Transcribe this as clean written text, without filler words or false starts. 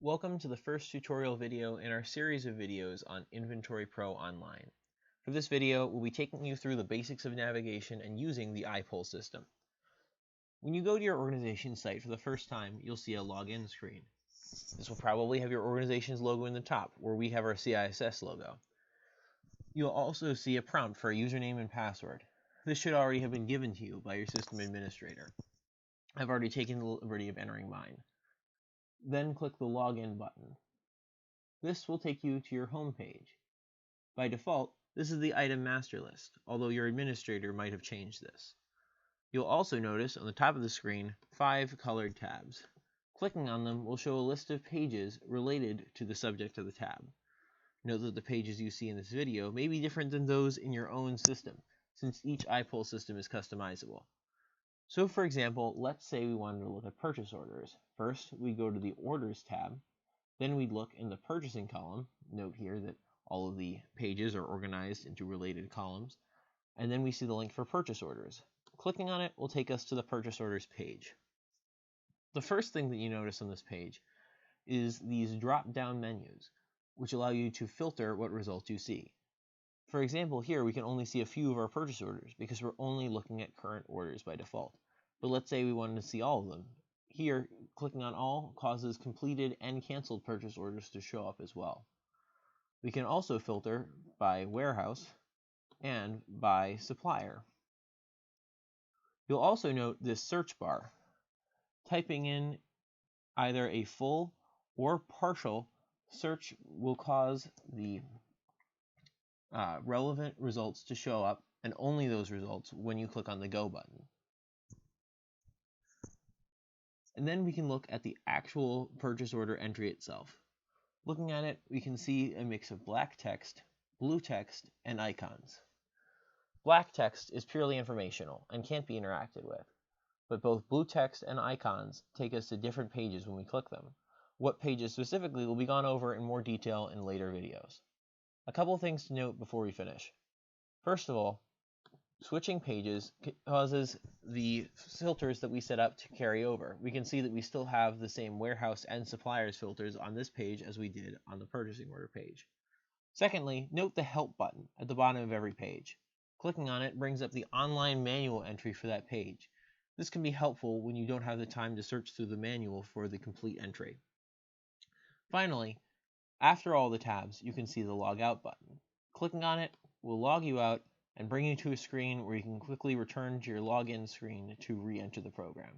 Welcome to the first tutorial video in our series of videos on Inventory Pro Online. For this video, we'll be taking you through the basics of navigation and using the IPOL system. When you go to your organization site for the first time, you'll see a login screen. This will probably have your organization's logo in the top, where we have our CISS logo. You'll also see a prompt for a username and password. This should already have been given to you by your system administrator. I've already taken the liberty of entering mine. Then click the Login button. This will take you to your home page. By default, this is the item master list, although your administrator might have changed this. You'll also notice on the top of the screen 5 colored tabs. Clicking on them will show a list of pages related to the subject of the tab. Note that the pages you see in this video may be different than those in your own system, since each IPOL system is customizable. So for example, let's say we wanted to look at purchase orders. First, we go to the Orders tab. Then we'd look in the Purchasing column. Note here that all of the pages are organized into related columns. And then we see the link for purchase orders. Clicking on it will take us to the purchase orders page. The first thing that you notice on this page is these drop-down menus, which allow you to filter what results you see. For example, here we can only see a few of our purchase orders because we're only looking at current orders by default. But let's say we wanted to see all of them. Here, clicking on all causes completed and canceled purchase orders to show up as well. We can also filter by warehouse and by supplier. You'll also note this search bar. Typing in either a full or partial search will cause the relevant results to show up, and only those results when you click on the Go button. And then we can look at the actual purchase order entry itself. Looking at it, we can see a mix of black text, blue text, and icons. Black text is purely informational and can't be interacted with, but both blue text and icons take us to different pages when we click them. What pages specifically will be gone over in more detail in later videos. A couple of things to note before we finish. First of all, switching pages causes the filters that we set up to carry over. We can see that we still have the same warehouse and suppliers filters on this page as we did on the purchasing order page. Secondly, note the Help button at the bottom of every page. Clicking on it brings up the online manual entry for that page. This can be helpful when you don't have the time to search through the manual for the complete entry. Finally, after all the tabs, you can see the Log Out button. Clicking on it will log you out and bring you to a screen where you can quickly return to your login screen to re-enter the program.